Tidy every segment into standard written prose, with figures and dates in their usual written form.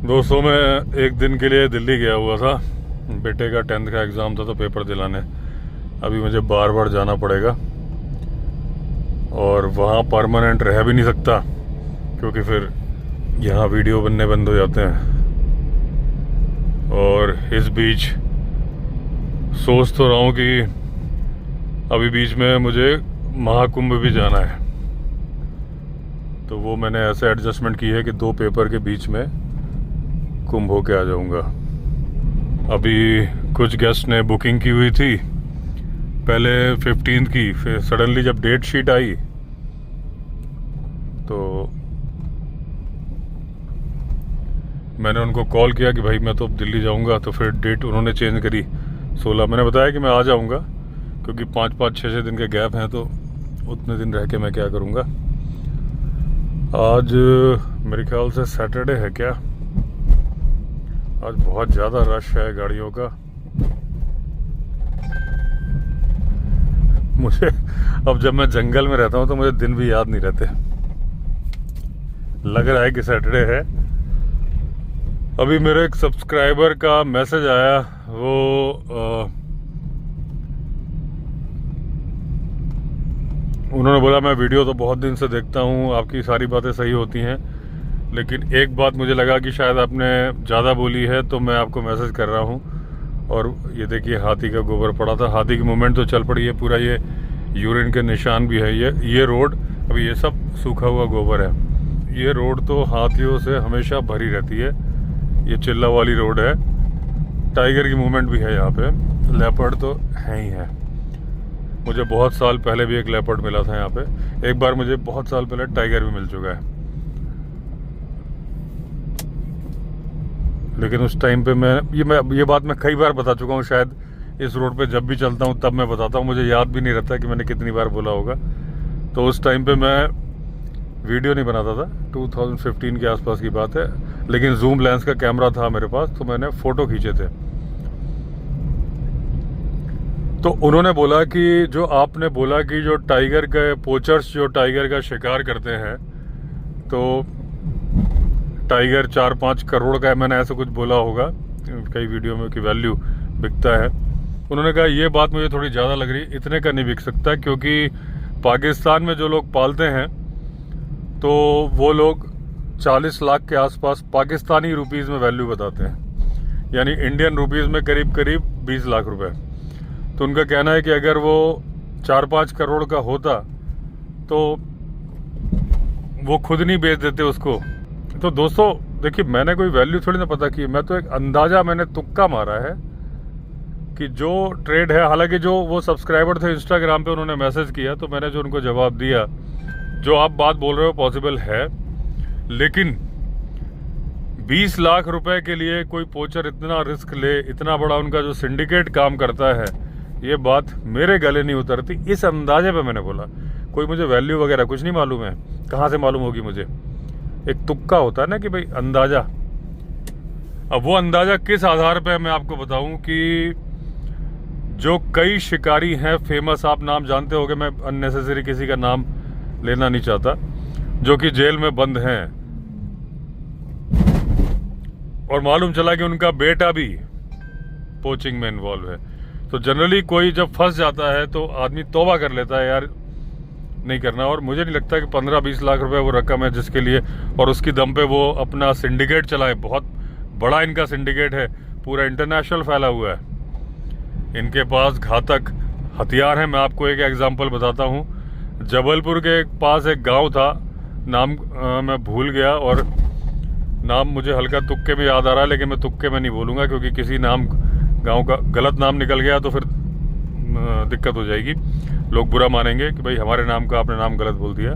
दोस्तों, मैं एक दिन के लिए दिल्ली गया हुआ था। बेटे का 10th का एग्ज़ाम था तो पेपर दिलाने अभी मुझे बार बार जाना पड़ेगा और वहाँ परमानेंट रह भी नहीं सकता क्योंकि फिर यहाँ वीडियो बनने बंद हो जाते हैं। और इस बीच सोच तो रहा हूँ कि अभी बीच में मुझे महाकुंभ भी जाना है, तो वो मैंने ऐसे एडजस्टमेंट की है कि 2 पेपर के बीच में कुंभ होके आ जाऊंगा। अभी कुछ गेस्ट ने बुकिंग की हुई थी पहले 15th की, फिर सडनली जब डेट शीट आई तो मैंने उनको कॉल किया कि भाई मैं तो अब दिल्ली जाऊंगा, तो फिर डेट उन्होंने चेंज करी 16। मैंने बताया कि मैं आ जाऊंगा क्योंकि 5-5, 6-6 दिन के गैप हैं, तो उतने दिन रह के मैं क्या करूंगा। आज मेरे ख्याल से सैटरडे है क्या, आज बहुत ज़्यादा रश है गाड़ियों का। मुझे अब जब मैं जंगल में रहता हूँ तो मुझे दिन भी याद नहीं रहते। लग रहा है कि सैटरडे है। अभी मेरे एक सब्सक्राइबर का मैसेज आया, वो उन्होंने बोला मैं वीडियो तो बहुत दिन से देखता हूँ, आपकी सारी बातें सही होती हैं, लेकिन एक बात मुझे लगा कि शायद आपने ज़्यादा बोली है तो मैं आपको मैसेज कर रहा हूँ। और ये देखिए हाथी का गोबर पड़ा था, हाथी की मूवमेंट तो चल पड़ी है, पूरा ये यूरिन के निशान भी है। ये रोड, अभी ये सब सूखा हुआ गोबर है। ये रोड तो हाथियों से हमेशा भरी रहती है। ये चिल्ला वाली रोड है। टाइगर की मूवमेंट भी है यहाँ पे, लेपर्ड तो है ही है। मुझे बहुत साल पहले भी एक लेपर्ड मिला था यहाँ पे, एक बार मुझे बहुत साल पहले टाइगर भी मिल चुका है। लेकिन उस टाइम पे मैं ये बात मैं कई बार बता चुका हूँ, शायद इस रोड पे जब भी चलता हूँ तब मैं बताता हूँ, मुझे याद भी नहीं रहता कि मैंने कितनी बार बोला होगा। तो उस टाइम पे मैं वीडियो नहीं बनाता था, 2015 के आसपास की बात है, लेकिन जूम लेंस का कैमरा था मेरे पास, तो मैंने फ़ोटो खींचे थे। तो उन्होंने बोला कि जो आपने बोला कि जो टाइगर के पोचर्स जो टाइगर का शिकार करते हैं, तो टाइगर 4-5 करोड़ का है, मैंने ऐसा कुछ बोला होगा कई वीडियो में कि वैल्यू बिकता है। उन्होंने कहा ये बात मुझे थोड़ी ज़्यादा लग रही, इतने का नहीं बिक सकता, क्योंकि पाकिस्तान में जो लोग पालते हैं तो वो लोग 40 लाख के आसपास पाकिस्तानी रुपीज़ में वैल्यू बताते हैं, यानी इंडियन रुपीज़ में करीब करीब 20 लाख रुपए। तो उनका कहना है कि अगर वो 4-5 करोड़ का होता तो वो खुद नहीं बेच देते उसको। तो दोस्तों देखिए, मैंने कोई वैल्यू थोड़ी ना पता की, मैं तो एक अंदाजा, मैंने तुक्का मारा है कि जो ट्रेड है। हालांकि जो वो सब्सक्राइबर थे इंस्टाग्राम पे, उन्होंने मैसेज किया तो मैंने जो उनको जवाब दिया, जो आप बात बोल रहे हो पॉसिबल है, लेकिन 20 लाख रुपए के लिए कोई पोचर इतना रिस्क ले, इतना बड़ा उनका जो सिंडिकेट काम करता है, ये बात मेरे गले नहीं उतरती। इस अंदाजे पे मैंने बोला, कोई मुझे वैल्यू वगैरह कुछ नहीं मालूम है, कहाँ से मालूम होगी मुझे, एक तुक्का होता है ना कि भाई अंदाजा। अब वो अंदाजा किस आधार पे मैं आपको बताऊं कि जो कई शिकारी हैं फेमस, आप नाम जानते होंगे, मैं अननेसेसरी किसी का नाम लेना नहीं चाहता, जो कि जेल में बंद हैं, और मालूम चला कि उनका बेटा भी पोचिंग में इन्वॉल्व है। तो जनरली कोई जब फंस जाता है तो आदमी तौबा कर लेता है, यार नहीं करना। और मुझे नहीं लगता कि 15-20 लाख रुपए वो रकम है जिसके लिए, और उसकी दम पे वो अपना सिंडिकेट चलाए। बहुत बड़ा इनका सिंडिकेट है, पूरा इंटरनेशनल फैला हुआ है। इनके पास घातक हथियार हैं। मैं आपको एक एग्जांपल बताता हूँ। जबलपुर के पास एक गांव था, नाम मैं भूल गया, और नाम मुझे हल्का तुक्के में याद आ रहा है, लेकिन मैं तुक्के में नहीं बोलूँगा क्योंकि किसी नाम गाँव का गलत नाम निकल गया तो फिर दिक्कत हो जाएगी, लोग बुरा मानेंगे कि भाई हमारे नाम का आपने नाम गलत बोल दिया।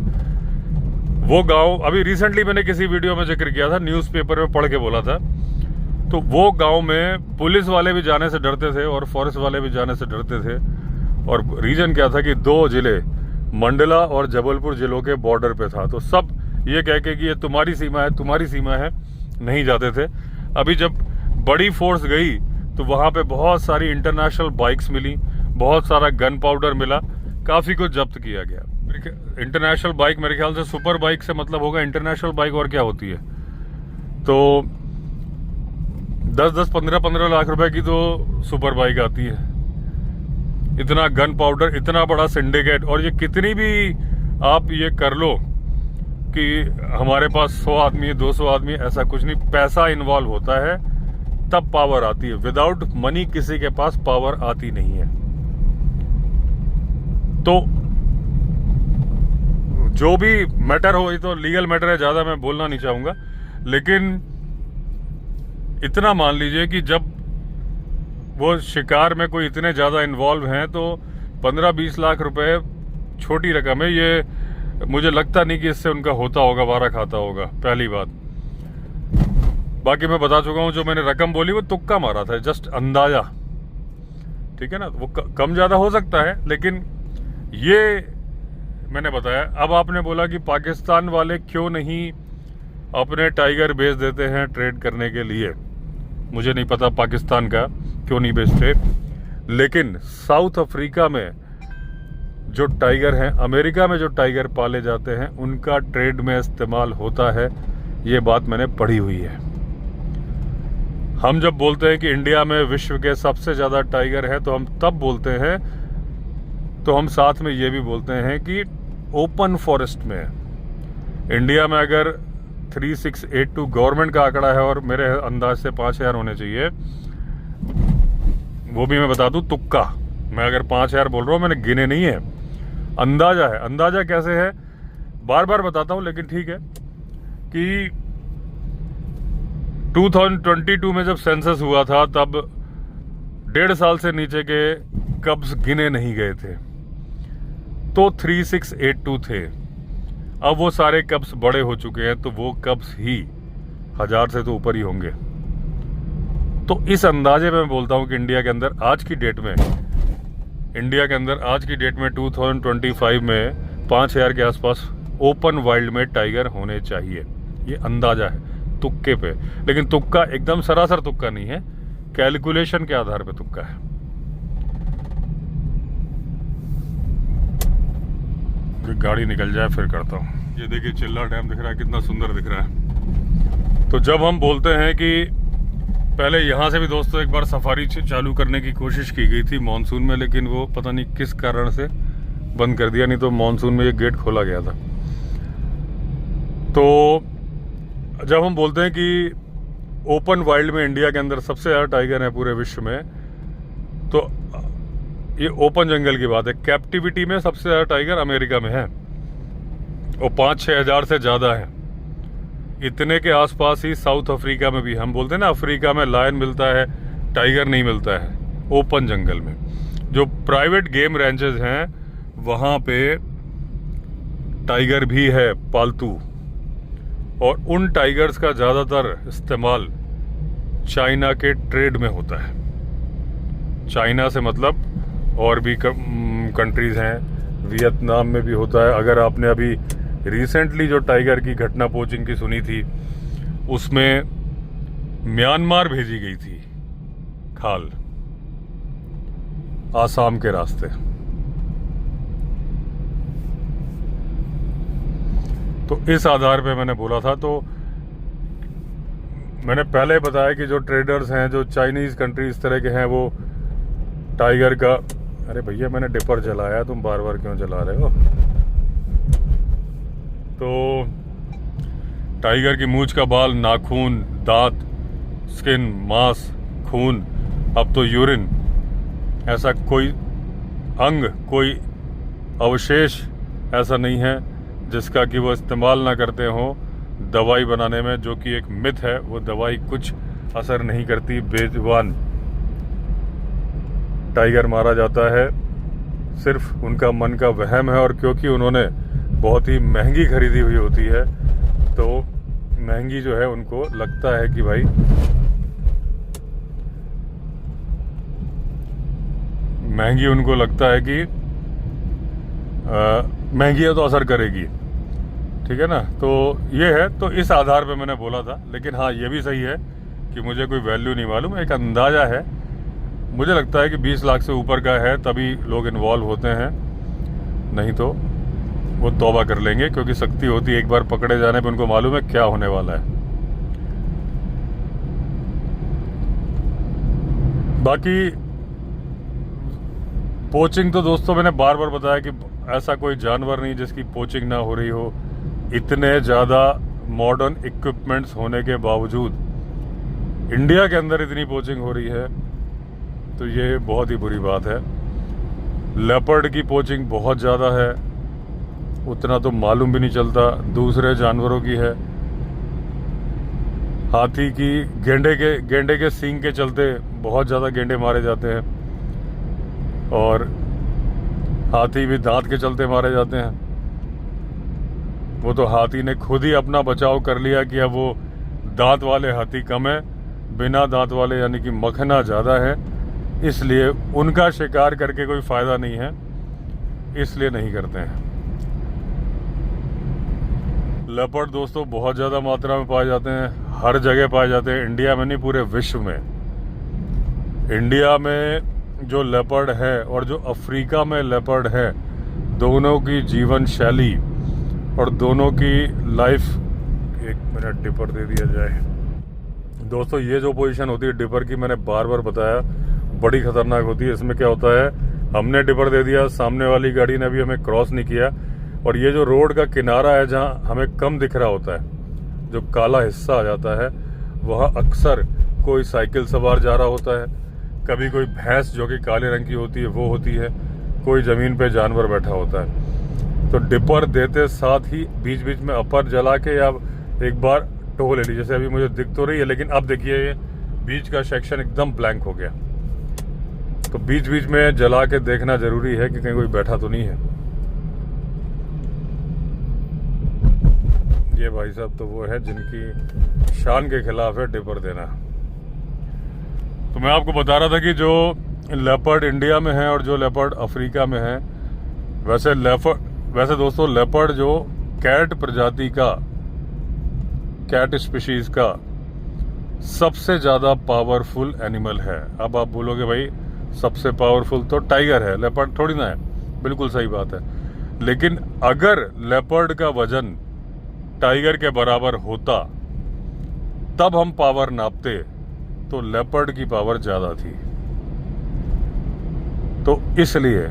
वो गांव अभी रिसेंटली मैंने किसी वीडियो में जिक्र किया था, न्यूज़पेपर में पढ़ के बोला था। तो वो गांव में पुलिस वाले भी जाने से डरते थे और फॉरेस्ट वाले भी जाने से डरते थे, और रीजन क्या था कि 2 जिले मंडला और जबलपुर जिलों के बॉर्डर पे था, तो सब ये कह के कि ये तुम्हारी सीमा है, तुम्हारी सीमा है, नहीं जाते थे। अभी जब बड़ी फोर्स गई तो वहाँ पे बहुत सारी इंटरनेशनल बाइक्स मिली, बहुत सारा गन पाउडर मिला, काफ़ी कुछ जब्त किया गया। इंटरनेशनल बाइक मेरे ख्याल से सुपर बाइक से मतलब होगा इंटरनेशनल बाइक, और क्या होती है। तो 10-10, 15-15 लाख रुपए की तो सुपर बाइक आती है। इतना गन पाउडर, इतना बड़ा सिंडिकेट, और ये कितनी भी आप ये कर लो कि हमारे पास 100 आदमी है, 200 आदमी, ऐसा कुछ नहीं। पैसा इन्वॉल्व होता है तब पावर आती है। विदाउट मनी किसी के पास पावर आती नहीं है। तो जो भी मैटर हो, ये तो लीगल मैटर है, ज्यादा मैं बोलना नहीं चाहूंगा, लेकिन इतना मान लीजिए कि जब वो शिकार में कोई इतने ज्यादा इन्वॉल्व हैं तो 15-20 लाख रुपए छोटी रकम है। ये मुझे लगता नहीं कि इससे उनका होता होगा, वारा खाता होगा, पहली बात। बाकी मैं बता चुका हूं, जो मैंने रकम बोली वो तुक्का मारा था, जस्ट अंदाजा, ठीक है ना। वो कम ज्यादा हो सकता है, लेकिन ये मैंने बताया। अब आपने बोला कि पाकिस्तान वाले क्यों नहीं अपने टाइगर बेच देते हैं ट्रेड करने के लिए। मुझे नहीं पता पाकिस्तान का क्यों नहीं बेचते, लेकिन साउथ अफ्रीका में जो टाइगर हैं, अमेरिका में जो टाइगर पाले जाते हैं, उनका ट्रेड में इस्तेमाल होता है। ये बात मैंने पढ़ी हुई है। हम जब बोलते हैं कि इंडिया में विश्व के सबसे ज्यादा टाइगर है, तो हम तब बोलते हैं, तो हम साथ में ये भी बोलते हैं कि ओपन फॉरेस्ट में इंडिया में अगर 3682 गवर्नमेंट का आंकड़ा है, और मेरे अंदाज से 5000 होने चाहिए। वो भी मैं बता दूं, तुक्का। मैं अगर 5000 बोल रहा हूं, मैंने गिने नहीं है, अंदाजा है। अंदाजा कैसे है बार बार बताता हूं, लेकिन ठीक है कि 2022 में जब सेंसस हुआ था, तब 1.5 साल से नीचे के कब्स गिने नहीं गए थे, तो 3682 थे। अब वो सारे कब्स बड़े हो चुके हैं, तो वो कब्स ही 1000 से तो ऊपर ही होंगे। तो इस अंदाजे में मैं बोलता हूं कि इंडिया के अंदर आज की डेट में 2025 में 5000 के आसपास ओपन वाइल्ड में टाइगर होने चाहिए। ये अंदाजा है, तुक्के पे। लेकिन तुक्का एकदम सरासर तुक्का नहीं है, कैलकुलेशन के आधार पे तुक्का है। गाड़ी निकल जाए फिर करता हूँ। ये देखिए चिल्ला डैम दिख रहा है, कितना सुंदर दिख रहा है। तो जब हम बोलते हैं कि पहले यहाँ से भी दोस्तों एक बार सफारी चालू करने की कोशिश की गई थी मानसून में, लेकिन वो पता नहीं किस कारण से बंद कर दिया, नहीं तो मानसून में ये गेट खोला गया था। तो जब हम बोलते हैं कि ओपन वाइल्ड में इंडिया के अंदर सबसे ज़्यादा टाइगर है पूरे विश्व में, तो ये ओपन जंगल की बात है। कैप्टिविटी में सबसे ज़्यादा टाइगर अमेरिका में है, और 5-6 हज़ार से ज़्यादा है। इतने के आसपास ही साउथ अफ्रीका में भी, हम बोलते हैं ना अफ्रीका में लायन मिलता है, टाइगर नहीं मिलता है। ओपन जंगल में जो प्राइवेट गेम रेंजेस हैं, वहाँ पे टाइगर भी है पालतू, और उन टाइगर्स का ज़्यादातर इस्तेमाल चाइना के ट्रेड में होता है। चाइना से मतलब और भी कंट्रीज हैं, वियतनाम में भी होता है। अगर आपने अभी रिसेंटली जो टाइगर की घटना पोचिंग की सुनी थी, उसमें म्यांमार भेजी गई थी खाल, आसाम के रास्ते। तो इस आधार पे मैंने बोला था। तो मैंने पहले बताया कि जो ट्रेडर्स हैं, जो चाइनीज कंट्री इस तरह के हैं, वो टाइगर का, अरे भैया मैंने डिपर जलाया, तुम बार बार क्यों जला रहे हो? तो टाइगर की मूंछ का बाल, नाखून, दांत, स्किन, मांस, खून, अब तो यूरिन, ऐसा कोई अंग, कोई अवशेष ऐसा नहीं है जिसका कि वो इस्तेमाल ना करते हों दवाई बनाने में, जो कि एक मिथ है। वो दवाई कुछ असर नहीं करती। बेजुबान टाइगर मारा जाता है, सिर्फ उनका मन का वहम है। और क्योंकि उन्होंने बहुत ही महंगी खरीदी हुई होती है, तो महंगी जो है उनको लगता है कि भाई महंगी, उनको लगता है कि महंगी है तो असर करेगी, ठीक है ना। तो ये है, तो इस आधार पे मैंने बोला था। लेकिन हाँ, ये भी सही है कि मुझे कोई वैल्यू नहीं मालूम, एक अंदाजा है। मुझे लगता है कि 20 लाख से ऊपर का है तभी लोग इन्वॉल्व होते हैं, नहीं तो वो तौबा कर लेंगे, क्योंकि सख्ती होती है। एक बार पकड़े जाने पे उनको मालूम है क्या होने वाला है। बाकी पोचिंग तो दोस्तों मैंने बार बार बताया कि ऐसा कोई जानवर नहीं जिसकी पोचिंग ना हो रही हो। इतने ज़्यादा मॉडर्न इक्विपमेंट्स होने के बावजूद इंडिया के अंदर इतनी पोचिंग हो रही है, तो ये बहुत ही बुरी बात है। लेपर्ड की पोचिंग बहुत ज़्यादा है, उतना तो मालूम भी नहीं चलता। दूसरे जानवरों की है, हाथी की गेंडे के सींग के चलते बहुत ज़्यादा गेंडे मारे जाते हैं, और हाथी भी दांत के चलते मारे जाते हैं। वो तो हाथी ने खुद ही अपना बचाव कर लिया कि अब वो दांत वाले हाथी कम है, बिना दांत वाले यानी कि मखना ज़्यादा है, इसलिए उनका शिकार करके कोई फ़ायदा नहीं है, इसलिए नहीं करते हैं। लेपर्ड दोस्तों बहुत ज़्यादा मात्रा में पाए जाते हैं, हर जगह पाए जाते हैं, इंडिया में नहीं पूरे विश्व में। इंडिया में जो लेपर्ड है और जो अफ्रीका में लेपर्ड है, दोनों की जीवन शैली और दोनों की लाइफ। एक मिनट डिपर दे दिया जाए दोस्तों। ये जो पोजीशन होती है डिपर की, मैंने बार बार बताया, बड़ी खतरनाक होती है। इसमें क्या होता है, हमने डिपर दे दिया, सामने वाली गाड़ी ने भी हमें क्रॉस नहीं किया, और ये जो रोड का किनारा है जहाँ हमें कम दिख रहा होता है, जो काला हिस्सा आ जाता है, वहाँ अक्सर कोई साइकिल सवार जा रहा होता है, कभी कोई भैंस जो कि काले रंग की होती है वो होती है, कोई ज़मीन पे जानवर बैठा होता है। तो डिपर देते साथ ही बीच बीच में अपर जला के या एक बार टो ले ली, जैसे अभी मुझे दिख तो रही है, लेकिन अब देखिए ये बीच का सेक्शन एकदम ब्लैंक हो गया। तो बीच बीच में जला के देखना जरूरी है कि कहीं कोई बैठा तो नहीं है। ये भाई साहब तो वो है जिनकी शान के खिलाफ है डिपर देना। तो मैं आपको बता रहा था कि जो लेपर्ड इंडिया में है और जो लेपर्ड अफ्रीका में है, वैसे दोस्तों लेपर्ड जो कैट प्रजाति का, कैट स्पीशीज का सबसे ज़्यादा पावरफुल एनिमल है। अब आप बोलोगे भाई सबसे पावरफुल तो टाइगर है, लेपर्ड थोड़ी ना है, बिल्कुल सही बात है। लेकिन अगर लेपर्ड का वजन टाइगर के बराबर होता तब हम पावर नापते, तो लेपर्ड की पावर ज़्यादा थी। तो इसलिए,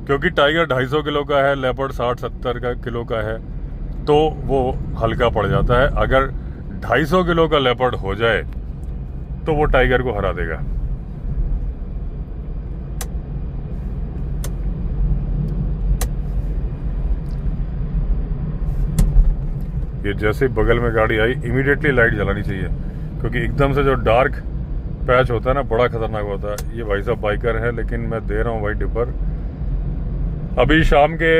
क्योंकि टाइगर 250 किलो का है, लेपर्ड 60-70 किलो का है, तो वो हल्का पड़ जाता है। अगर 250 किलो का लेपर्ड हो जाए तो वो टाइगर को हरा देगा। ये जैसे ही बगल में गाड़ी आई, इमीडिएटली लाइट जलानी चाहिए, क्योंकि एकदम से जो डार्क पैच होता है ना, बड़ा खतरनाक होता है। ये भाई साहब बाइकर है, लेकिन मैं दे रहा हूँ भाई डिपर। अभी शाम के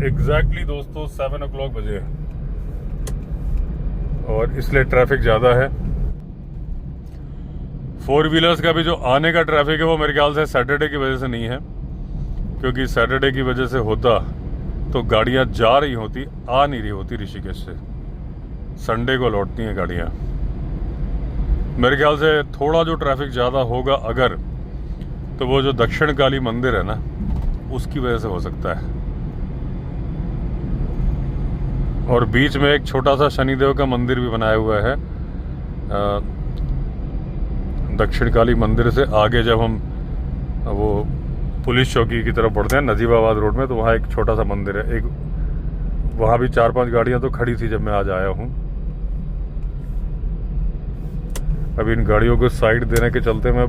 एग्जैक्टली दोस्तों 7 o'clock बजे, और इसलिए ट्रैफिक ज़्यादा है। 4 व्हीलर्स का भी जो आने का ट्रैफिक है वो मेरे ख्याल से सैटरडे की वजह से नहीं है, क्योंकि सैटरडे की वजह से होता तो गाड़ियाँ जा रही होती, आ नहीं रही होती ऋषिकेश से। संडे को लौटती हैं गाड़ियाँ। मेरे ख्याल से थोड़ा जो ट्रैफिक ज़्यादा होगा अगर, तो वो जो दक्षिण काली मंदिर है ना, उसकी वजह से हो सकता है। और बीच में एक छोटा सा शनिदेव का मंदिर भी बनाया हुआ है। दक्षिण काली मंदिर से आगे जब हम वो पुलिस चौकी की तरफ बढ़ते हैं नजीबाबाद रोड में, तो वहाँ एक छोटा सा मंदिर है। एक वहाँ भी 4-5 गाड़ियाँ तो खड़ी थी जब मैं आज आया हूँ। अभी इन गाड़ियों को साइड देने के चलते मैं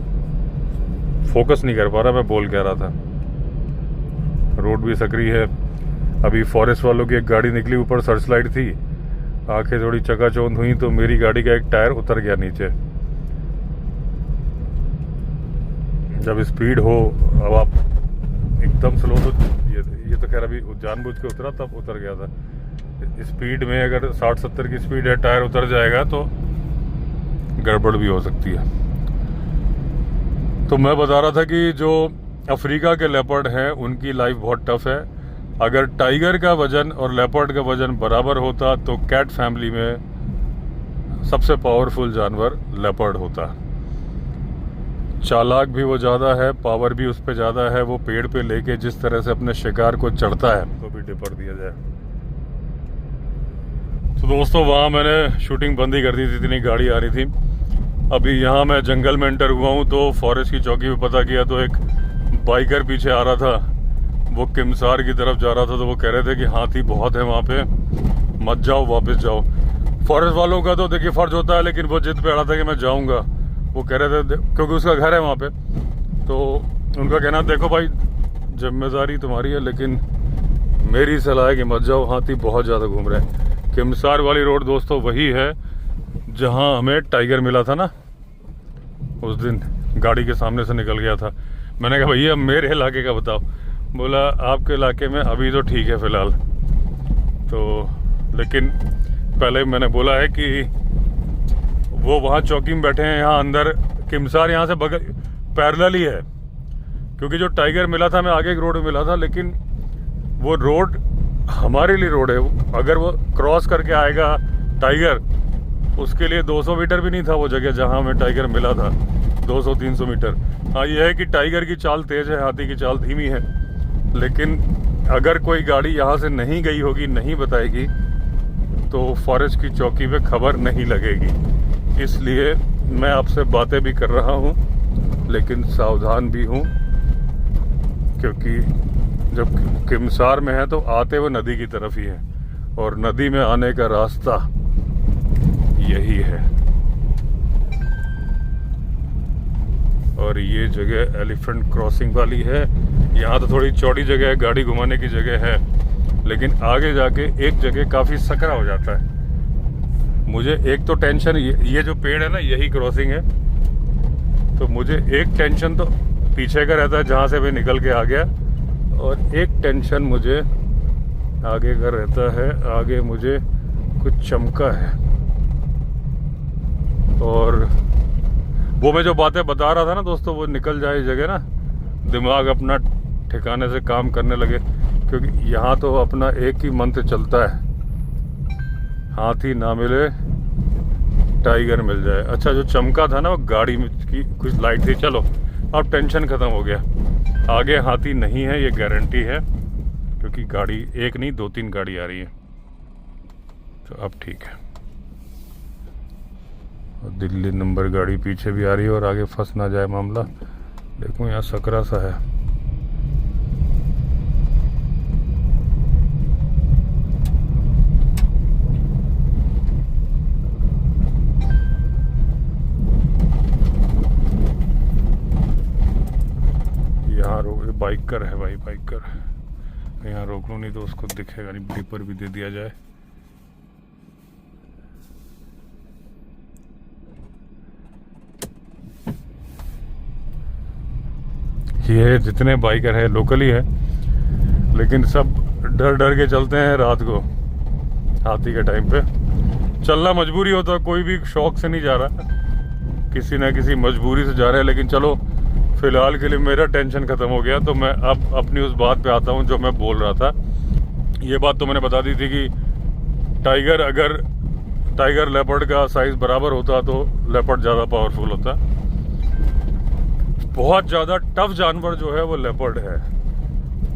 फोकस नहीं कर पा रहा, मैं बोल कह रहा था। रोड भी सक्रिय है। अभी फॉरेस्ट वालों की एक गाड़ी निकली, ऊपर सर्च लाइट थी, आंखें थोड़ी चकाचौंध हुई तो मेरी गाड़ी का एक टायर उतर गया नीचे। जब स्पीड हो, अब आप एकदम स्लो, तो ये तो खैर अभी जानबूझ के उतरा, तब उतर गया था। स्पीड में अगर 60-70 की स्पीड है, टायर उतर जाएगा तो गड़बड़ भी हो सकती है। तो मैं बता रहा था कि जो अफ्रीका के लेपर्ड हैं उनकी लाइफ बहुत टफ है। अगर टाइगर का वजन और लेपर्ड का वजन बराबर होता तो कैट फैमिली में सबसे पावरफुल जानवर लेपर्ड होता। चालाक भी वो ज़्यादा है, पावर भी उस पर ज़्यादा है। वो पेड़ पे लेके जिस तरह से अपने शिकार को चढ़ता है, तो भी डिपर दिया जाए। तो दोस्तों वहाँ मैंने शूटिंग बंद ही कर दी थी, इतनी गाड़ी आ रही थी। अभी यहाँ मैं जंगल में एंटर हुआ हूँ तो फॉरेस्ट की चौकी पे पता किया तो एक बाइकर पीछे आ रहा था, वो किमसार की तरफ जा रहा था। तो वो कह रहे थे कि हाथी बहुत है वहाँ पे, मत जाओ, वापस जाओ। फॉरेस्ट वालों का तो देखिए फ़र्ज होता है, लेकिन वो जिद पे अड़ा था कि मैं जाऊँगा। वो कह रहे थे क्योंकि उसका घर है वहाँ पे, तो उनका कहना देखो भाई जिम्मेदारी तुम्हारी है, लेकिन मेरी सलाह है कि मत जाओ, हाथी बहुत ज़्यादा घूम रहे हैं। किमसार वाली रोड दोस्तों वही है जहाँ हमें टाइगर मिला था ना, उस दिन गाड़ी के सामने से निकल गया था। मैंने कहा भैया मेरे इलाके का बताओ। बोला आपके इलाके में अभी तो ठीक है फ़िलहाल तो, लेकिन पहले मैंने बोला है कि वो वहाँ चौकी में बैठे हैं, यहाँ अंदर किमसार यहाँ से बगल पैरेलल ही है। क्योंकि जो टाइगर मिला था मैं आगे एक रोड में मिला था, लेकिन वो रोड हमारे लिए रोड है। अगर वो क्रॉस करके आएगा टाइगर, उसके लिए 200 मीटर भी नहीं था वो जगह जहाँ हमें टाइगर मिला था, 200-300 मीटर। हाँ ये है कि टाइगर की चाल तेज़ है, हाथी की चाल धीमी है। लेकिन अगर कोई गाड़ी यहाँ से नहीं गई होगी, नहीं बताएगी, तो फॉरेस्ट की चौकी पे खबर नहीं लगेगी। इसलिए मैं आपसे बातें भी कर रहा हूँ, लेकिन सावधान भी हूँ, क्योंकि जब किमसार में है तो आते हुए नदी की तरफ ही है, और नदी में आने का रास्ता यही है। और ये जगह एलिफेंट क्रॉसिंग वाली है। यहाँ तो थोड़ी चौड़ी जगह है, गाड़ी घुमाने की जगह है, लेकिन आगे जाके एक जगह काफ़ी सकरा हो जाता है। मुझे एक तो टेंशन, ये जो पेड़ है ना यही क्रॉसिंग है, तो मुझे एक टेंशन तो पीछे का रहता है जहाँ से मैं निकल के आ गया, और एक टेंशन मुझे आगे का रहता है, आगे मुझे कुछ चमका है। और वो मैं जो बातें बता रहा था ना दोस्तों, वो निकल जाए जगह ना, दिमाग अपना ठिकाने से काम करने लगे। क्योंकि यहाँ तो अपना एक ही मंत्र चलता है, हाथी ना मिले टाइगर मिल जाए। अच्छा जो चमका था ना वो गाड़ी में की कुछ लाइट थी। चलो अब टेंशन ख़त्म हो गया, आगे हाथी नहीं है ये गारंटी है, क्योंकि गाड़ी एक नहीं 2-3 गाड़ी आ रही है, तो अब ठीक है। और दिल्ली नंबर गाड़ी पीछे भी आ रही है, और आगे फंस ना जाए मामला। देखो यहाँ सकरा सा है। यहाँ बाइकर है भाई, बाइकर। यहाँ रोक लो नहीं तो उसको दिखेगा नहीं, पेपर भी दे दिया जाए। ये जितने बाइकर हैं लोकल ही है, लेकिन सब डर डर के चलते हैं रात को हाथी के टाइम पे। चलना मजबूरी होता है, कोई भी शौक से नहीं जा रहा, किसी ना किसी मजबूरी से जा रहे हैं। लेकिन चलो फिलहाल के लिए मेरा टेंशन ख़त्म हो गया, तो मैं अब अपनी उस बात पे आता हूँ जो मैं बोल रहा था। ये बात तो मैंने बता दी थी कि अगर टाइगर लेपर्ड का साइज़ बराबर होता तो लेपर्ड ज़्यादा पावरफुल होता। बहुत ज़्यादा टफ जानवर जो है वो लेपर्ड है।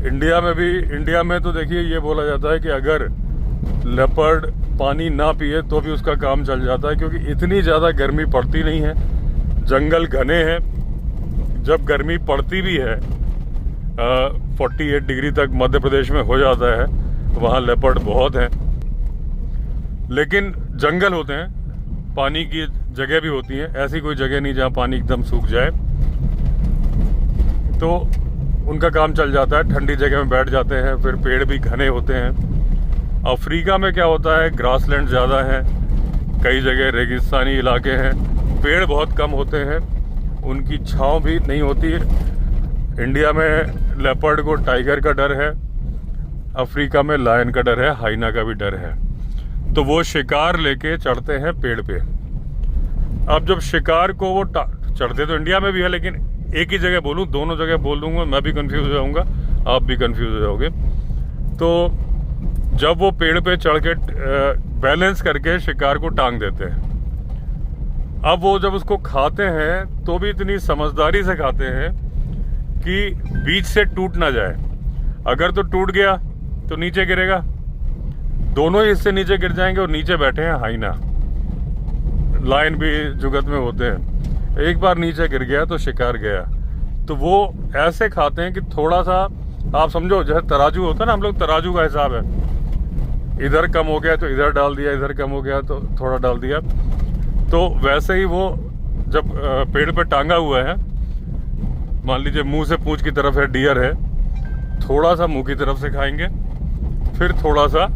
इंडिया में तो देखिए ये बोला जाता है कि अगर लेपर्ड पानी ना पिए तो भी उसका काम चल जाता है, क्योंकि इतनी ज़्यादा गर्मी पड़ती नहीं है, जंगल घने हैं। जब गर्मी पड़ती भी है 48 डिग्री तक मध्य प्रदेश में हो जाता है, वहाँ लेपर्ड बहुत हैं। लेकिन जंगल होते हैं, पानी की जगह भी होती है, ऐसी कोई जगह नहीं जहाँ पानी एकदम सूख जाए, तो उनका काम चल जाता है। ठंडी जगह में बैठ जाते हैं, फिर पेड़ भी घने होते हैं। अफ्रीका में क्या होता है, ग्रासलैंड ज़्यादा है, कई जगह रेगिस्तानी इलाके हैं, पेड़ बहुत कम होते हैं, उनकी छांव भी नहीं होती। इंडिया में लेपर्ड को टाइगर का डर है, अफ्रीका में लायन का डर है, हाइना का भी डर है। तो वो शिकार लेके चढ़ते हैं पेड़ पे। अब जब शिकार को वो चढ़ते तो इंडिया में भी है, लेकिन एक ही जगह बोलूँ, दोनों जगह बोल दूंगा मैं भी कंफ्यूज हो जाऊंगा, आप भी कंफ्यूज हो जाओगे। तो जब वो पेड़ पे चढ़ के बैलेंस करके शिकार को टांग देते हैं, अब वो जब उसको खाते हैं तो भी इतनी समझदारी से खाते हैं कि बीच से टूट ना जाए। अगर तो टूट गया तो नीचे गिरेगा, दोनों ही हिस्से नीचे गिर जाएंगे। और नीचे बैठे हैं हाइना। लायन भी जुगत में होते हैं। एक बार नीचे गिर गया तो शिकार गया। तो वो ऐसे खाते हैं कि थोड़ा सा आप समझो जैसे तराजू होता है ना, हम लोग तराजू का हिसाब है, इधर कम हो गया तो इधर डाल दिया, इधर कम हो गया तो थोड़ा डाल दिया। तो वैसे ही वो जब पेड़ पे टांगा हुआ है, मान लीजिए मुंह से पूंछ की तरफ है, डियर है, थोड़ा सा मुंह की तरफ से खाएंगे, फिर थोड़ा सा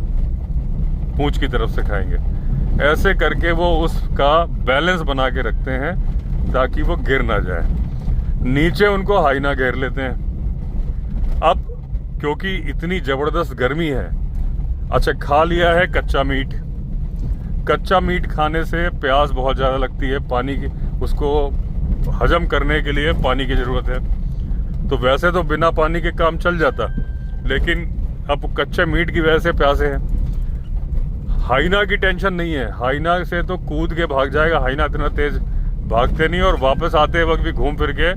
पूंछ की तरफ से खाएंगे। ऐसे करके वो उसका बैलेंस बना के रखते हैं ताकि वो गिर ना जाए। नीचे उनको हाइना घेर लेते हैं। अब क्योंकि इतनी जबरदस्त गर्मी है, अच्छा खा लिया है कच्चा मीट। कच्चा मीट खाने से प्यास बहुत ज़्यादा लगती है, पानी की, उसको हजम करने के लिए पानी की ज़रूरत है। तो वैसे तो बिना पानी के काम चल जाता, लेकिन अब कच्चे मीट की वजह से प्यासे हैं। हाइना की टेंशन नहीं है, हाइना से तो कूद के भाग जाएगा, हाइना इतना तेज भागते नहीं, और वापस आते वक्त भी घूम फिर के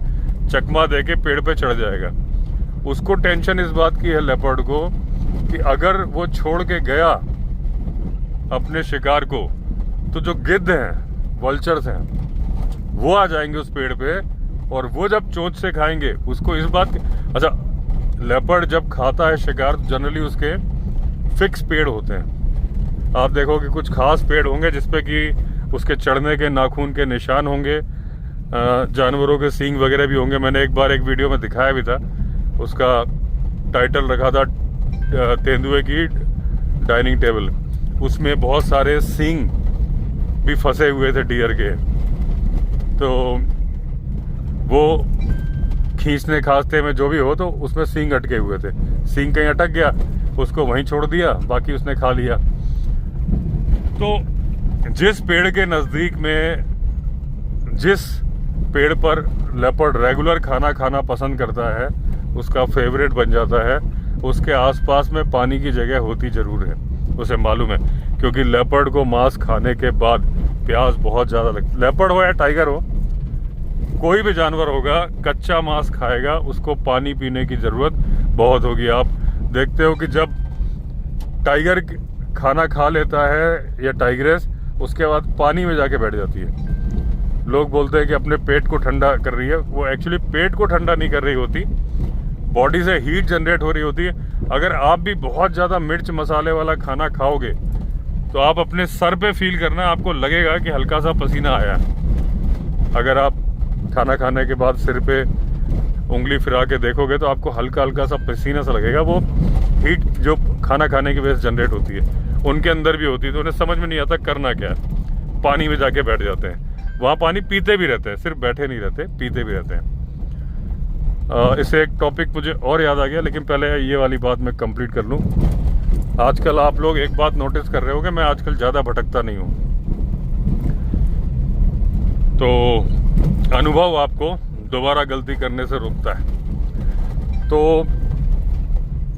चकमा दे के पेड़ पे चढ़ जाएगा। उसको टेंशन इस बात की है लेपर्ड को कि अगर वो छोड़ के गया अपने शिकार को, तो जो गिद्ध हैं, वल्चर्स हैं, वो आ जाएंगे उस पेड़ पे, और वो जब चोंच से खाएंगे उसको इस बात की, अच्छा लेपर्ड जब खाता है शिकार तो जनरली उसके फिक्स पेड़ होते हैं। आप देखो कि कुछ खास पेड़ होंगे जिसपे कि उसके चढ़ने के नाखून के निशान होंगे, जानवरों के सींग वगैरह भी होंगे। मैंने एक बार एक वीडियो में दिखाया भी था, उसका टाइटल रखा था तेंदुए की डाइनिंग टेबल। उसमें बहुत सारे सींग भी फंसे हुए थे डियर के, तो वो खींचने खांसते में जो भी हो तो उसमें सींग अटके हुए थे। सींग कहीं अटक गया, उसको वहीं छोड़ दिया, बाकी उसने खा लिया। तो जिस पेड़ के नज़दीक में, जिस पेड़ पर लेपर्ड रेगुलर खाना खाना पसंद करता है, उसका फेवरेट बन जाता है। उसके आसपास में पानी की जगह होती ज़रूर है, उसे मालूम है, क्योंकि लेपर्ड को मांस खाने के बाद प्यास बहुत ज़्यादा लगती है। लेपर्ड हो या टाइगर हो, कोई भी जानवर होगा, कच्चा मांस खाएगा, उसको पानी पीने की ज़रूरत बहुत होगी। आप देखते हो कि जब टाइगर खाना खा लेता है या टाइग्रेस, उसके बाद पानी में जाके बैठ जाती है। लोग बोलते हैं कि अपने पेट को ठंडा कर रही है, वो एक्चुअली पेट को ठंडा नहीं कर रही होती, बॉडी से हीट जनरेट हो रही होती है। अगर आप भी बहुत ज़्यादा मिर्च मसाले वाला खाना खाओगे तो आप अपने सर पे फील करना, आपको लगेगा कि हल्का सा पसीना आया। अगर आप खाना खाने के बाद सिर पे उंगली फिरा के देखोगे तो आपको हल्का हल्का सा पसीना सा लगेगा। वो हीट जो खाना खाने की वजह से जनरेट होती है, उनके अंदर भी होती है। तो उन्हें समझ में नहीं आता करना क्या है, पानी में जाके बैठ जाते हैं। वहाँ पानी पीते भी रहते हैं, सिर्फ बैठे नहीं रहते, पीते भी रहते हैं। इससे एक टॉपिक मुझे और याद आ गया, लेकिन पहले ये वाली बात मैं कंप्लीट कर लूँ। आजकल आप लोग एक बात नोटिस कर रहे होगे, मैं आजकल ज़्यादा भटकता नहीं हूँ। तो अनुभव आपको दोबारा गलती करने से रोकता है। तो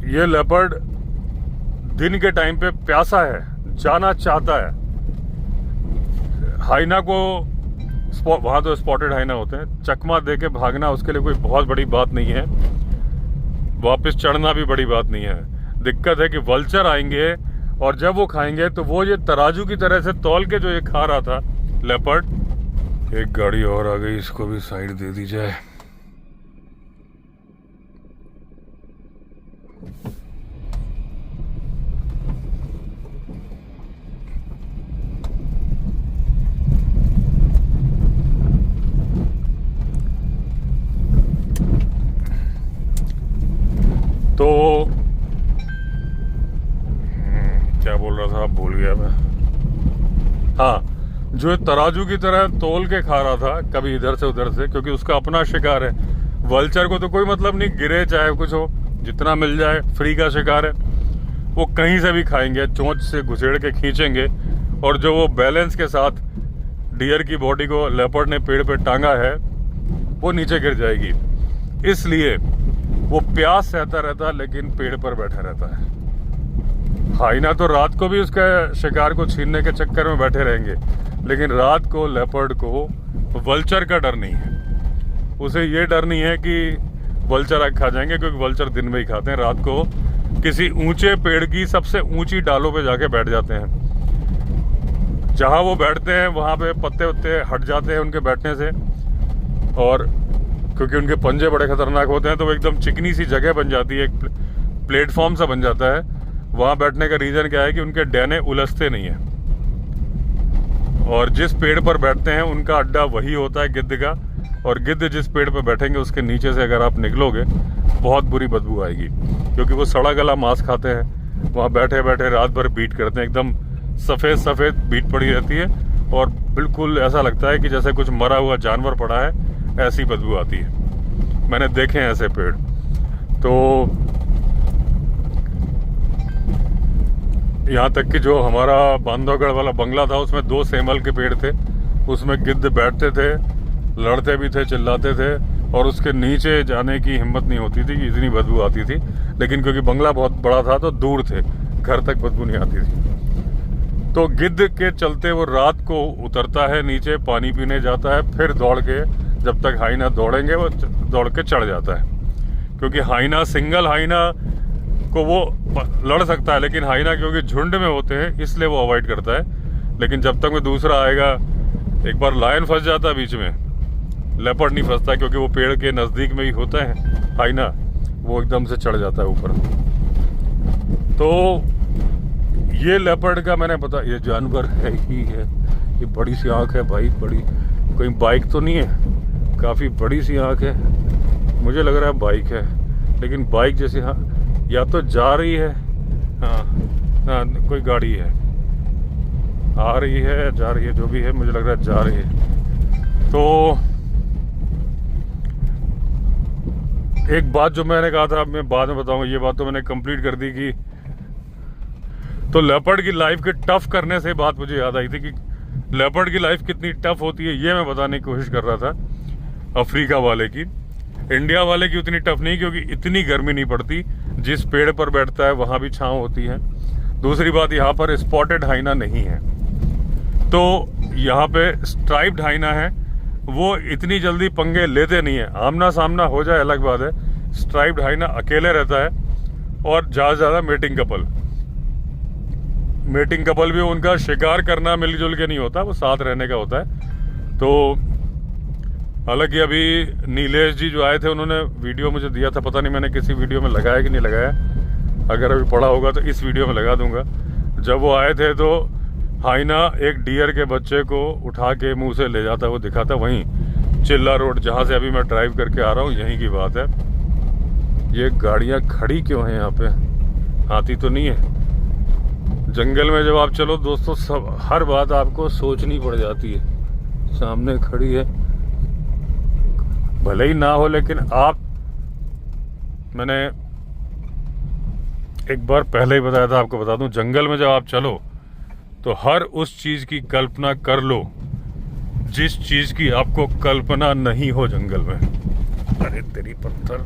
ये लेपर्ड दिन के टाइम पे प्यासा है, जाना चाहता है। हाइना को, वहाँ तो स्पॉटेड हाइना होते हैं, चकमा दे के भागना उसके लिए कोई बहुत बड़ी बात नहीं है, वापस चढ़ना भी बड़ी बात नहीं है। दिक्कत है कि वल्चर आएंगे और जब वो खाएंगे तो वो ये तराजू की तरह से तौल के जो ये खा रहा था लेपर्ड। एक गाड़ी और आ गई, इसको भी साइड दे दी जाए। तो क्या बोल रहा था, भूल गया मैं। हाँ, जो तराजू की तरह तोल के खा रहा था, कभी इधर से उधर से, क्योंकि उसका अपना शिकार है। वल्चर को तो कोई मतलब नहीं, गिरे चाहे कुछ हो, जितना मिल जाए, फ्री का शिकार है, वो कहीं से भी खाएंगे, चोंच से घुसेड़ के खींचेंगे। और जो वो बैलेंस के साथ डियर की बॉडी को लेपर्ड ने पेड़ पे टांगा है, वो नीचे गिर जाएगी। इसलिए वो प्यास सहता रहता है, लेकिन पेड़ पर बैठा रहता है। हाइना तो रात को भी उसका शिकार को छीनने के चक्कर में बैठे रहेंगे, लेकिन रात को लेपर्ड को वल्चर का डर नहीं है। उसे ये डर नहीं है कि वल्चर आग खा जाएंगे, क्योंकि वल्चर दिन में ही खाते हैं। रात को किसी ऊंचे पेड़ की सबसे ऊंची डालों पे जाके बैठ जाते हैं। जहाँ वो बैठते हैं वहाँ पे पत्ते उत्ते हट जाते हैं उनके बैठने से, और क्योंकि उनके पंजे बड़े खतरनाक होते हैं तो वो एकदम चिकनी सी जगह बन जाती है, एक प्लेटफॉर्म सा बन जाता है। वहाँ बैठने का रीज़न क्या है कि उनके डैने उलझते नहीं हैं, और जिस पेड़ पर बैठते हैं उनका अड्डा वही होता है गिद्ध का, और गिद्ध जिस पेड़ पर बैठेंगे उसके नीचे से अगर आप निकलोगे बहुत बुरी बदबू आएगी, क्योंकि वो सड़ा गला मांस खाते हैं। वहाँ बैठे बैठे रात भर बीट करते हैं, एकदम सफ़ेद सफ़ेद बीट पड़ी रहती है, और बिल्कुल ऐसा लगता है कि जैसे कुछ मरा हुआ जानवर पड़ा है, ऐसी बदबू आती है। मैंने देखे हैं ऐसे पेड़। तो यहाँ तक कि जो हमारा बांधवगढ़ वाला बंगला था उसमें 2 सेमल के पेड़ थे, उसमें गिद्ध बैठते थे, लड़ते भी थे, चिल्लाते थे, और उसके नीचे जाने की हिम्मत नहीं होती थी कि इतनी बदबू आती थी। लेकिन क्योंकि बंगला बहुत बड़ा था तो दूर थे, घर तक बदबू नहीं आती थी। तो गिद्ध के चलते वो रात को उतरता है नीचे, पानी पीने जाता है, फिर दौड़ के, जब तक हाइना दौड़ेंगे वो दौड़ के चढ़ जाता है। क्योंकि हाइना, सिंगल हाइना को वो लड़ सकता है, लेकिन हाइना क्योंकि झुंड में होते हैं इसलिए वो अवॉइड करता है। लेकिन जब तक वो दूसरा आएगा, एक बार लायन फंस जाता है बीच में, लेपर्ड नहीं फंसता, क्योंकि वो पेड़ के नज़दीक में ही होता है हाइना, वो एकदम से चढ़ जाता है ऊपर। तो ये लेपर्ड का मैंने पता, ये जानवर है ही है। ये बड़ी सी आँख है भाई, बड़ी, कोई बाइक तो नहीं है, काफ़ी बड़ी सी आँख है। मुझे लग रहा है बाइक है, लेकिन बाइक जैसी, हाँ या तो जा रही है, हाँ कोई गाड़ी है, आ रही है, जा रही है, जो भी है, मुझे लग रहा है जा रही है। तो एक बात जो मैंने कहा था, मैं बाद में बताऊंगा, ये बात तो मैंने कंप्लीट कर दी कि तो लेपर्ड की लाइफ के टफ करने से बात मुझे याद आई थी कि लेपर्ड की लाइफ कितनी टफ होती है, ये मैं बताने की कोशिश कर रहा था। अफ्रीका वाले की, इंडिया वाले की उतनी टफ नहीं, क्योंकि इतनी गर्मी नहीं पड़ती। जिस पेड़ पर बैठता है वहाँ भी छाँव होती है। दूसरी बात, यहाँ पर स्पॉटेड हाइना नहीं है, तो यहाँ पे स्ट्राइप्ड हाइना है, वो इतनी जल्दी पंगे लेते नहीं है। आमना सामना हो जाए अलग बात है, स्ट्राइप्ड हाइना अकेले रहता है, और ज़्यादा से ज़्यादा मेटिंग कपल भी उनका शिकार करना मिलजुल के नहीं होता, वो साथ रहने का होता है। तो हालांकि अभी नीलेश जी जो आए थे उन्होंने वीडियो मुझे दिया था, पता नहीं मैंने किसी वीडियो में लगाया कि नहीं लगाया, अगर अभी पड़ा होगा तो इस वीडियो में लगा दूंगा। जब वो आए थे तो हाइना एक डियर के बच्चे को उठा के मुंह से ले जाता, वो दिखाता, वहीं चिल्ला रोड जहाँ से अभी मैं ड्राइव करके आ रहा हूँ, यहीं की बात है। ये गाड़ियाँ खड़ी क्यों हैं यहाँ पे? हाथी तो नहीं है। जंगल में जब आप चलो दोस्तों, सब हर बात आपको सोचनी पड़ जाती है। सामने खड़ी है, भले ही ना हो, लेकिन आप, मैंने एक बार पहले ही बताया था, आपको बता दूं, जंगल में जब आप चलो तो हर उस चीज की कल्पना कर लो जिस चीज की आपको कल्पना नहीं हो जंगल में। अरे तेरी पत्थर।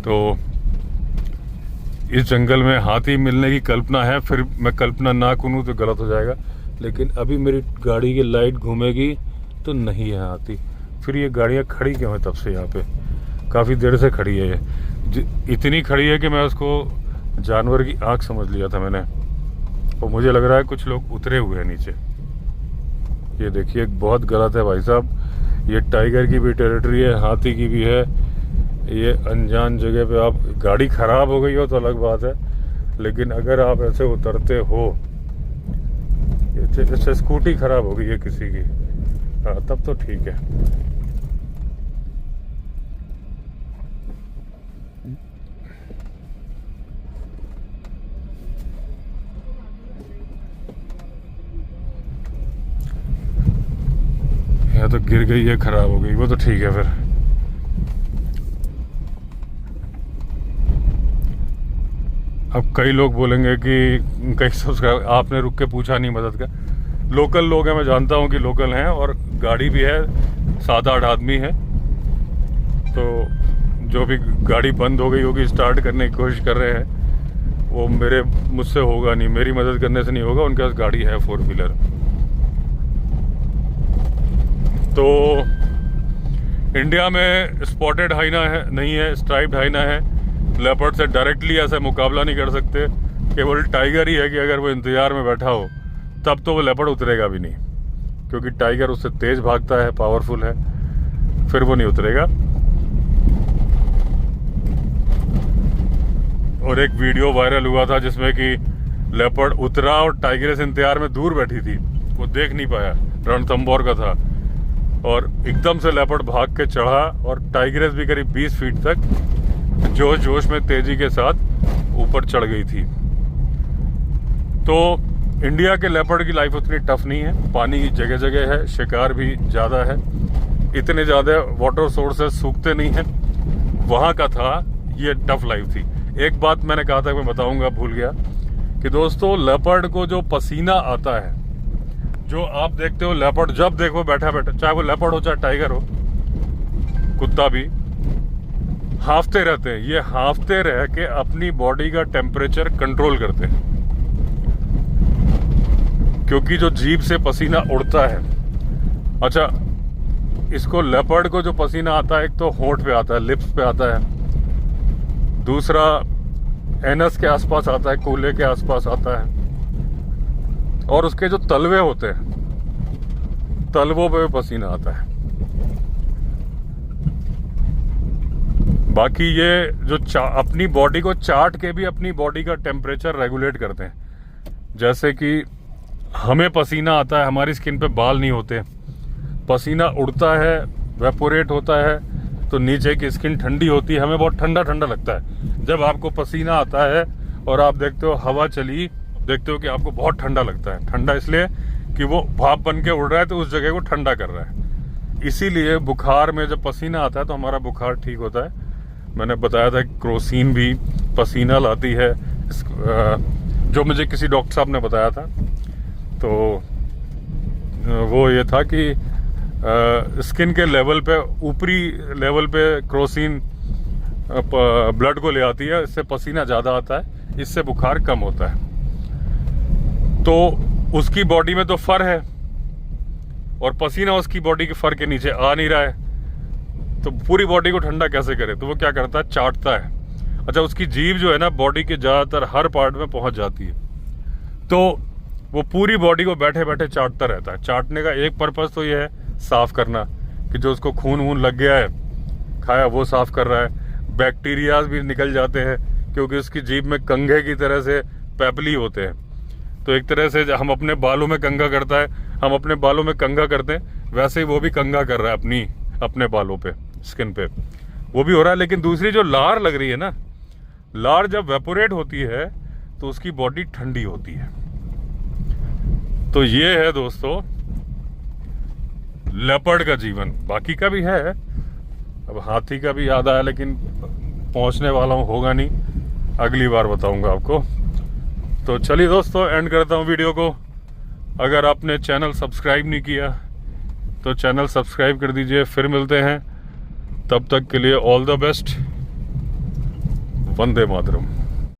तो इस जंगल में हाथी मिलने की कल्पना है, फिर मैं कल्पना ना करूं तो गलत हो जाएगा, लेकिन अभी मेरी गाड़ी की लाइट घूमेगी तो नहीं है हाथी। फिर ये गाड़ियाँ खड़ी क्यों है तब से? यहाँ पे काफ़ी देर से खड़ी है ये, इतनी खड़ी है कि मैं उसको जानवर की आँख समझ लिया था मैंने, और मुझे लग रहा है कुछ लोग उतरे हुए हैं नीचे। ये देखिए, बहुत गलत है भाई साहब, ये टाइगर की भी टेरिटरी है, हाथी की भी है। ये अनजान जगह पे आप, गाड़ी खराब हो गई हो तो अलग बात है, लेकिन अगर आप ऐसे उतरते हो, जैसे स्कूटी खराब हो गई है किसी की, हाँ तब तो ठीक है। या तो गिर गई है, खराब हो गई, वो तो ठीक है। फिर अब कई लोग बोलेंगे कि कई सब्सक्राइबर, आपने रुक के पूछा नहीं मदद का। लोकल लोग हैं, मैं जानता हूँ कि लोकल हैं, और गाड़ी भी है, 7-8 आदमी है। तो जो भी गाड़ी बंद हो गई होगी, स्टार्ट करने की कोशिश कर रहे हैं, वो मुझसे होगा नहीं, मेरी मदद करने से नहीं होगा। उनके पास गाड़ी है 4 व्हीलर। तो इंडिया में स्पॉटेड हाइना है नहीं है, स्ट्राइप्ड हाइना है। लेपर्ड से डायरेक्टली ऐसा मुकाबला नहीं कर सकते, केवल टाइगर ही है कि अगर वो इंतजार में बैठा हो तब तो वो लेपर्ड उतरेगा भी नहीं, क्योंकि टाइगर उससे तेज भागता है, पावरफुल है, फिर वो नहीं उतरेगा। और एक वीडियो वायरल हुआ था जिसमें कि लेपर्ड उतरा और टाइगरेस इंतजार में दूर बैठी थी, वो देख नहीं पाया, रणथंभौर का था, और एकदम से लेपर्ड भाग के चढ़ा और टाइगरेस भी करीब 20 फीट तक जोश जोश में तेजी के साथ ऊपर चढ़ गई थी। तो इंडिया के लेपर्ड की लाइफ उतनी टफ नहीं है, पानी जगह जगह है, शिकार भी ज़्यादा है, इतने ज़्यादा वाटर सोर्सेस सूखते नहीं हैं, वहाँ का था, ये टफ लाइफ थी। एक बात मैंने कहा था, मैं बताऊंगा, भूल गया, कि दोस्तों लेपर्ड को जो पसीना आता है, जो आप देखते हो लेपर्ड जब देखो बैठा बैठा, चाहे वो लेपर्ड हो चाहे टाइगर हो, कुत्ता भी हांफते रहते हैं। ये हांफते रह के अपनी बॉडी का टेम्परेचर कंट्रोल करते हैं, क्योंकि जो जीभ से पसीना उड़ता है, अच्छा इसको लेपर्ड को जो पसीना आता है, एक तो होंठ पे आता है, लिप्स पे आता है, दूसरा एनस के आसपास आता है, कूल्हे के आसपास आता है, और उसके जो तलवे होते हैं, तलवों पे पसीना आता है। बाकी ये जो अपनी बॉडी को चाट के भी अपनी बॉडी का टेम्परेचर रेगुलेट करते हैं। जैसे कि हमें पसीना आता है, हमारी स्किन पे बाल नहीं होते, पसीना उड़ता है, वेपोरेट होता है, तो नीचे की स्किन ठंडी होती है, हमें बहुत ठंडा ठंडा लगता है। जब आपको पसीना आता है और आप देखते हो हवा चली, देखते हो कि आपको बहुत ठंडा लगता है। ठंडा इसलिए कि वो भाप बन के उड़ रहा है, तो उस जगह को ठंडा कर रहा है। इसीलिए बुखार में जब पसीना आता है तो हमारा बुखार ठीक होता है। मैंने बताया था कि क्रोसीन भी पसीना लाती है, जो मुझे किसी डॉक्टर साहब ने बताया था। तो वो ये था कि स्किन के लेवल पे, ऊपरी लेवल पे क्रोसीन ब्लड को ले आती है, इससे पसीना ज़्यादा आता है, इससे बुखार कम होता है। तो उसकी बॉडी में तो फर है और पसीना उसकी बॉडी के फर के नीचे आ नहीं रहा है, तो पूरी बॉडी को ठंडा कैसे करे? तो वो क्या करता है, चाटता है। अच्छा, उसकी जीभ जो है ना, बॉडी के ज़्यादातर हर पार्ट में पहुंच जाती है, तो वो पूरी बॉडी को बैठे बैठे चाटता रहता है। चाटने का एक पर्पज़ तो ये है साफ करना, कि जो उसको खून वून लग गया है खाया वो साफ कर रहा है। बैक्टीरियाज भी निकल जाते हैं, क्योंकि उसकी जीभ में कंघे की तरह से पैपली होते हैं। तो एक तरह से हम अपने बालों में कंघा करता है, हम अपने बालों में कंघा करते हैं, वैसे ही वो भी कंघा कर रहा है अपने बालों पे, स्किन पे, वो भी हो रहा है। लेकिन दूसरी जो लार लग रही है ना, लार जब वेपोरेट होती है तो उसकी बॉडी ठंडी होती है। तो ये है दोस्तों लेपर्ड का जीवन। बाकी का भी है, अब हाथी का भी याद आया, लेकिन पहुंचने वाला हूँ, होगा नहीं, अगली बार बताऊंगा आपको। तो चलिए दोस्तों, एंड करता हूँ वीडियो को। अगर आपने चैनल सब्सक्राइब नहीं किया तो चैनल सब्सक्राइब कर दीजिए। फिर मिलते हैं, तब तक के लिए all the best. Vande Mataram.